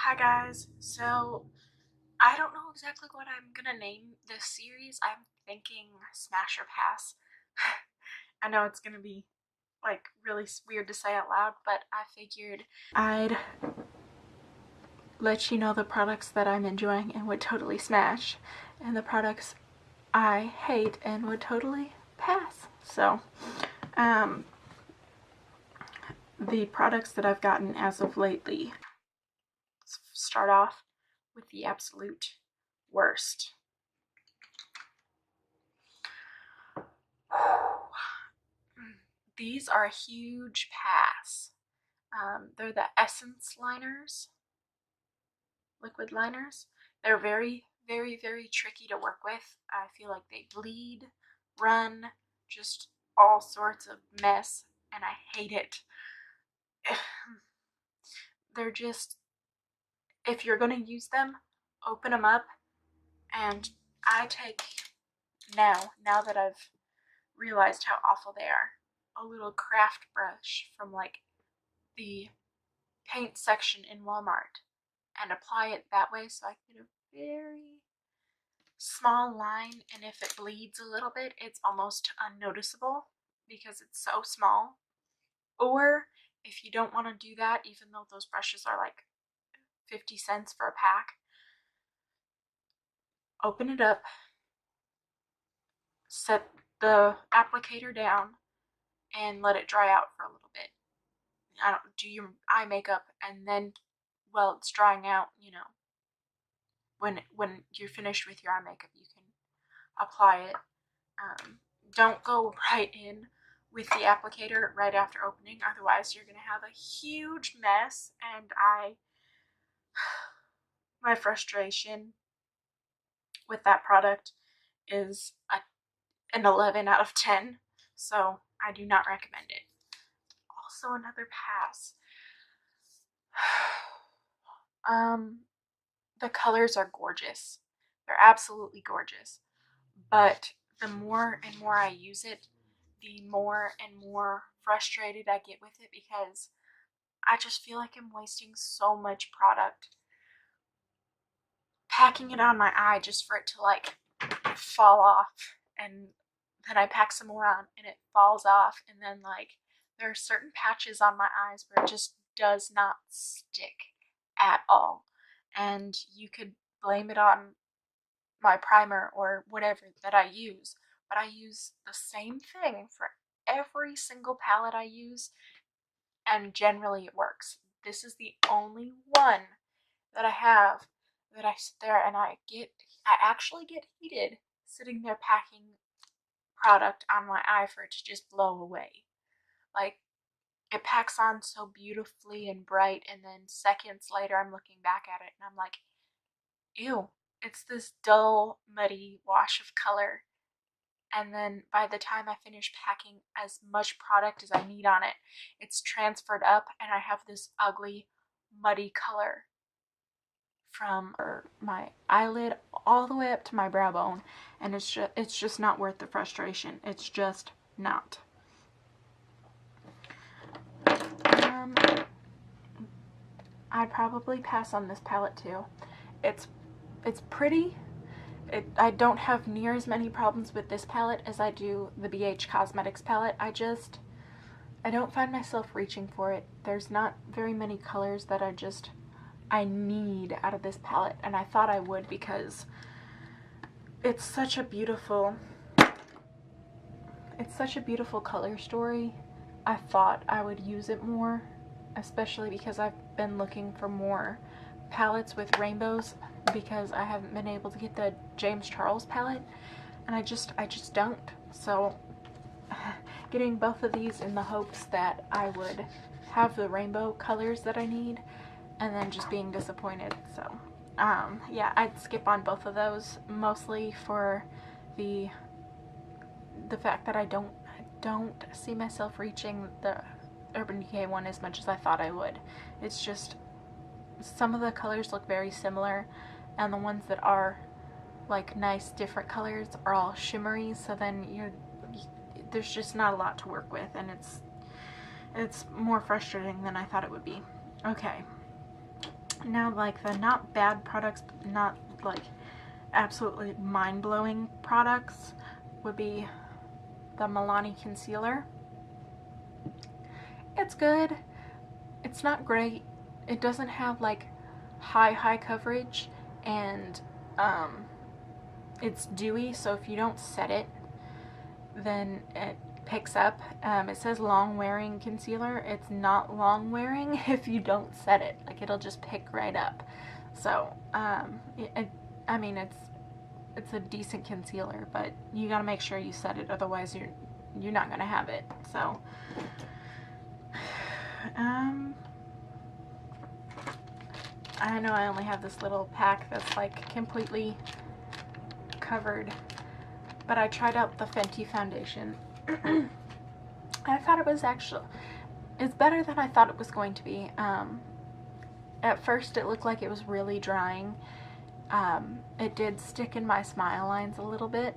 Hi guys, so I don't know exactly what I'm gonna name this series. I'm thinking Smash or Pass. I know it's gonna be like really weird to say out loud, but I figured I'd let you know the products that I'm enjoying and would totally smash, and the products I hate and would totally pass. So, um, the products that I've gotten as of lately. Let's start off with the absolute worst. These are a huge pass. They're the Essence liners, liquid liners. They're very, very, very tricky to work with. I feel like they bleed, run, just all sorts of mess, and I hate it. They're just, if you're going to use them, open them up. And I take now that I've realized how awful they are, a little craft brush from like the paint section in Walmart and apply it that way so I get a very small line, and if it bleeds a little bit it's almost unnoticeable because it's so small. Or if you don't want to do that, even though those brushes are like 50 cents for a pack, open it up, set the applicator down, and let it dry out for a little bit. I don't do your eye makeup, and then while it's drying out, when you're finished with your eye makeup, you can apply it. Don't go right in with the applicator right after opening, otherwise you're going to have a huge mess. And my frustration with that product is an 11 out of 10, so I do not recommend it. Also, another pass. The colors are gorgeous. They're absolutely gorgeous. But the more and more I use it, the more and more frustrated I get with it because I just feel like I'm wasting so much product packing it on my eye just for it to like fall off, and then I pack some more on and it falls off, and then like there are certain patches on my eyes where it just does not stick at all, and you could blame it on my primer or whatever that I use, but I use the same thing for every single palette I use, and generally it works. This is the only one that I have that I sit there and I actually get heated sitting there packing product on my eye for it to just blow away. Like, it packs on so beautifully and bright, and then seconds later I'm looking back at it and I'm like, ew, it's this dull, muddy wash of color. And then by the time I finish packing as much product as I need on it, it's transferred up and I have this ugly, muddy color from my eyelid all the way up to my brow bone, and it's just not worth the frustration. It's just not. I'd probably pass on this palette too. It's pretty. I don't have near as many problems with this palette as I do the BH Cosmetics palette. I don't find myself reaching for it. There's not very many colors that I need out of this palette, and I thought I would because it's such a beautiful color story. I thought I would use it more, especially because I've been looking for more palettes with rainbows because I haven't been able to get the James Charles palette, and I just don't. So getting both of these in the hopes that I would have the rainbow colors that I need, and then just being disappointed. So yeah, I'd skip on both of those, mostly for the fact that I don't see myself reaching the Urban Decay one as much as I thought I would. It's just some of the colors look very similar, and the ones that are like nice different colors are all shimmery, so then there's just not a lot to work with, and it's more frustrating than I thought it would be. Okay, Now, like, the not bad products, but not like absolutely mind-blowing products would be the Milani concealer. It's good. It's not great. It doesn't have like high coverage, and it's dewy, so if you don't set it, then it picks up. It says long wearing concealer. It's not long wearing if you don't set it. Like, it'll just pick right up. So I mean, it's a decent concealer, but you gotta make sure you set it, otherwise you're not gonna have it. So I know I only have this little pack that's like completely covered, but I tried out the Fenty foundation. I thought it was it's better than I thought it was going to be. At first it looked like it was really drying. It did stick in my smile lines a little bit,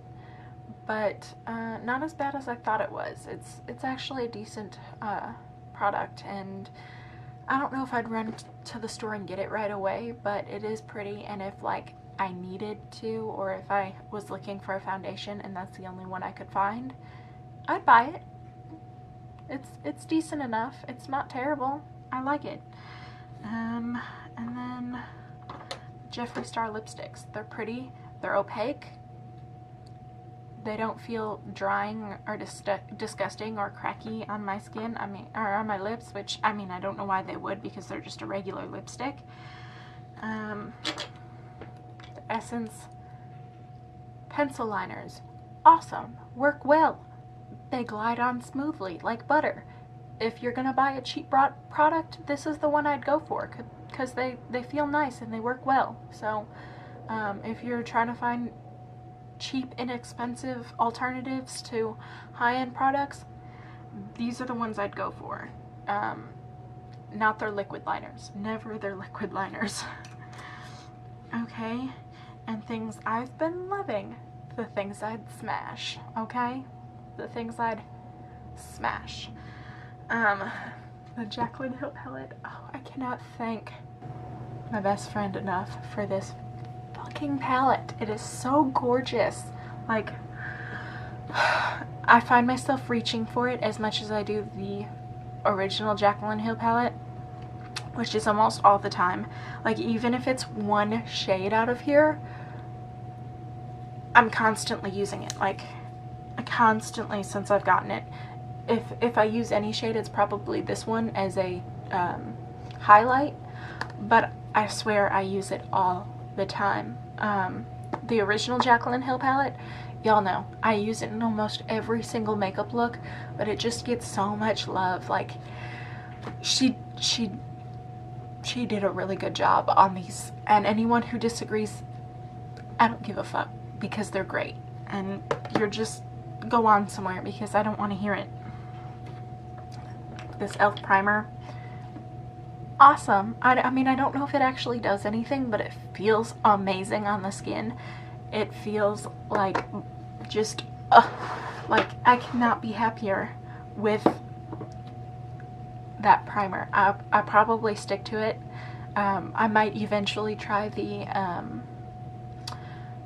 but not as bad as I thought it was. It's actually a decent product, and I don't know if I'd run to the store and get it right away, but it is pretty, and if like I needed to, or if I was looking for a foundation and that's the only one I could find, I'd buy it. It's decent enough. It's not terrible. I like it. And then Jeffree Star lipsticks. They're pretty. They're opaque. They don't feel drying or disgusting or cracky on my skin. Or on my lips, which, I mean, I don't know why they would, because they're just a regular lipstick. The Essence pencil liners. Awesome. Work well. They glide on smoothly like butter. If you're gonna buy a cheap product, this is the one I'd go for, because they feel nice and they work well. So if you're trying to find cheap, inexpensive alternatives to high-end products, these are the ones I'd go for. Not their liquid liners. Never their liquid liners. Okay, and things I've been loving. The things I'd smash, okay? The things I'd smash. The Jaclyn Hill palette. Oh, I cannot thank my best friend enough for this fucking palette. It is so gorgeous. Like, I find myself reaching for it as much as I do the original Jaclyn Hill palette, which is almost all the time. Like, even if it's one shade out of here, I'm constantly using it. Like, constantly since I've gotten it. If I use any shade, it's probably this one as a highlight, but I swear I use it all the time. The original Jaclyn Hill palette, y'all know, I use it in almost every single makeup look, but it just gets so much love. Like, she did a really good job on these, and anyone who disagrees, I don't give a fuck, because they're great, and you're just go on somewhere, because I don't want to hear it. This e.l.f. primer, awesome. I mean, I don't know if it actually does anything, but it feels amazing on the skin. It feels like just like I cannot be happier with that primer. I probably stick to it. I might eventually try the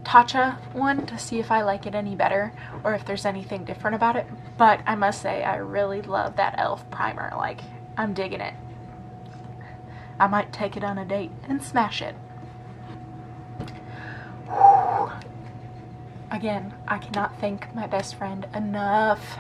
Tatcha one to see if I like it any better, or if there's anything different about it, but I must say I really love that e.l.f. primer. Like, I'm digging it. I might take it on a date and smash it. Whew. Again, I cannot thank my best friend enough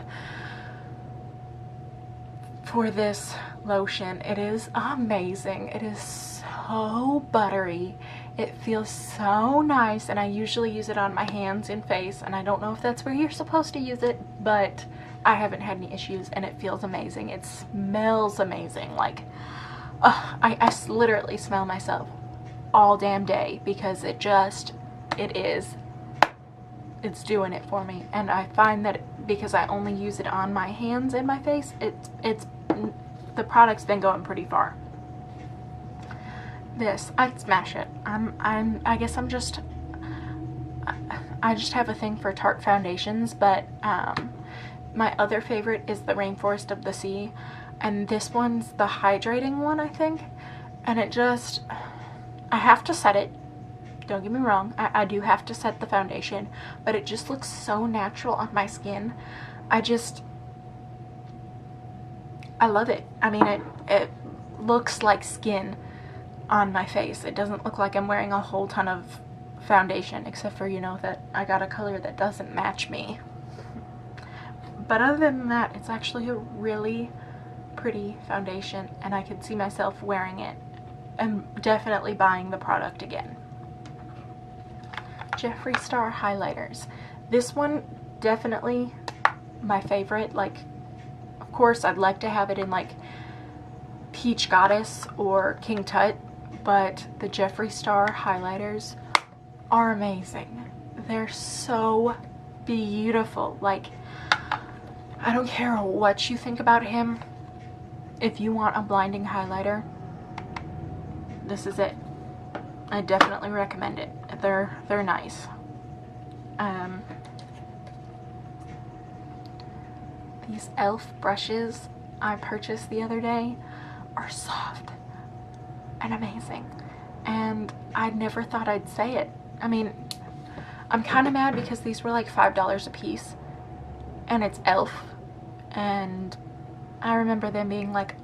for this lotion. It is amazing. It is so buttery. It feels so nice, and I usually use it on my hands and face, and I don't know if that's where you're supposed to use it, but I haven't had any issues, and it feels amazing. It smells amazing. Like, I literally smell myself all damn day, because it's doing it for me. And I find that because I only use it on my hands and my face, the product's been going pretty far. This, I'd smash it. I guess I just have a thing for Tarte foundations, but my other favorite is the Rainforest of the Sea, and this one's the hydrating one, I think, and it just, I have to set it. Don't get me wrong, I do have to set the foundation, but it just looks so natural on my skin. I love it. I mean, it looks like skin on my face. It doesn't look like I'm wearing a whole ton of foundation, except for, you know, that I got a color that doesn't match me. But other than that, it's actually a really pretty foundation, and I could see myself wearing it and definitely buying the product again. Jeffree Star highlighters. This one definitely my favorite. Like, of course I'd like to have it in like Peach Goddess or King Tut, but the Jeffree Star highlighters are amazing. They're so beautiful. Like, I don't care what you think about him, if you want a blinding highlighter, this is it. I definitely recommend it. They're nice. These e.l.f. brushes I purchased the other day are soft and amazing, and I never thought I'd say it. I mean, I'm kind of mad because these were like $5 a piece, and it's e.l.f. and I remember them being like,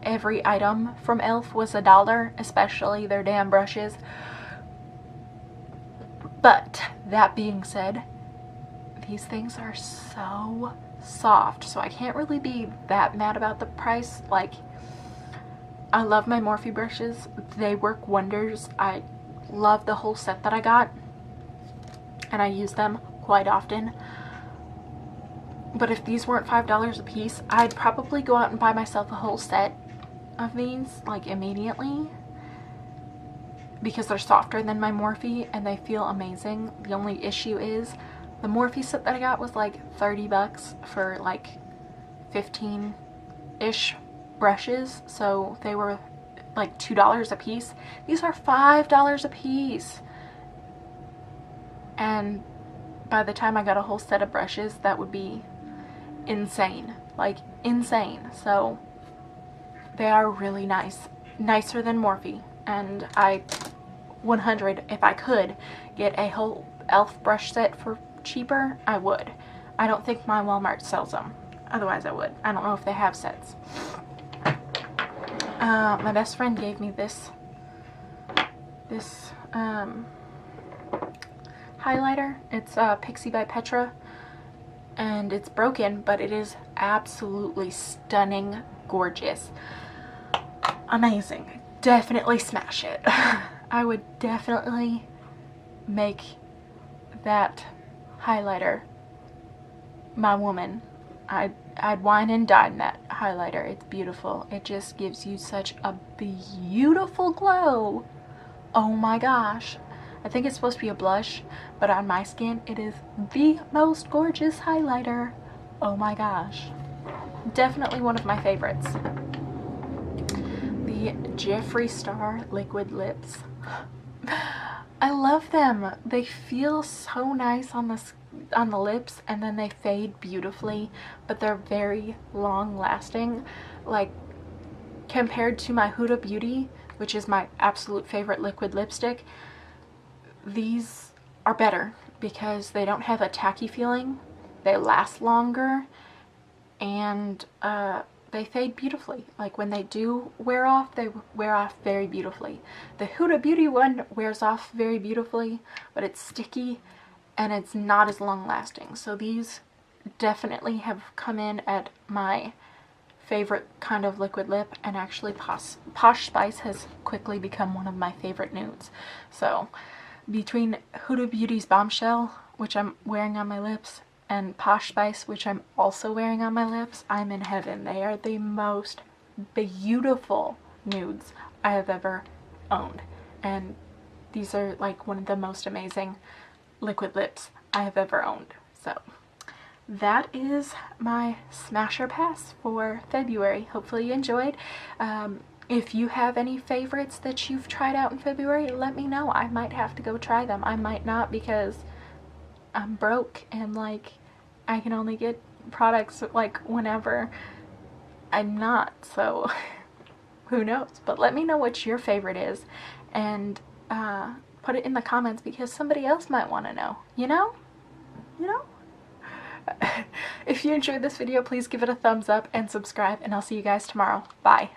every item from e.l.f. was $1, especially their damn brushes. But that being said, these things are so soft, so I can't really be that mad about the price. Like, I love my Morphe brushes. They work wonders. I love the whole set that I got, and I use them quite often. But if these weren't $5 a piece, I'd probably go out and buy myself a whole set of these, like, immediately, because they're softer than my Morphe and they feel amazing. The only issue is the Morphe set that I got was like 30 bucks for like 15-ish brushes, so they were like $2 a piece. These are $5 a piece, and by the time I got a whole set of brushes, that would be insane, like insane. So they are really nice, nicer than Morphe, and I 100, if I could get a whole e.l.f. brush set for cheaper, I would. I don't think my Walmart sells them, otherwise I would. I don't know if they have sets. My best friend gave me this highlighter. It's Pixie by Petra, and it's broken, but it is absolutely stunning, gorgeous, amazing. Definitely smash it. I would definitely make that highlighter my woman. I'd wine and dine that highlighter. It's beautiful. It just gives you such a beautiful glow. Oh my gosh. I think it's supposed to be a blush, but on my skin it is the most gorgeous highlighter. Oh my gosh. Definitely one of my favorites. The Jeffree Star liquid lips. I love them. They feel so nice on the lips, and then they fade beautifully, but they're very long lasting. Like, compared to my Huda Beauty, which is my absolute favorite liquid lipstick, these are better because they don't have a tacky feeling, they last longer, and they fade beautifully. Like, when they do wear off, they wear off very beautifully. The Huda Beauty one wears off very beautifully, but it's sticky and it's not as long lasting. So these definitely have come in at my favorite kind of liquid lip, and actually Posh Spice has quickly become one of my favorite nudes. So between Huda Beauty's Bombshell, which I'm wearing on my lips, and Posh Spice, which I'm also wearing on my lips, I'm in heaven. They are the most beautiful nudes I have ever owned, and these are like one of the most amazing liquid lips I have ever owned. So that is my Smasher Pass for February. Hopefully you enjoyed. If you have any favorites that you've tried out in February, let me know. I might have to go try them. I might not, because I'm broke and like I can only get products like whenever I'm not. So who knows? But let me know what your favorite is, and put it in the comments because somebody else might want to know, you know? You know? If you enjoyed this video, please give it a thumbs up and subscribe, and I'll see you guys tomorrow. Bye.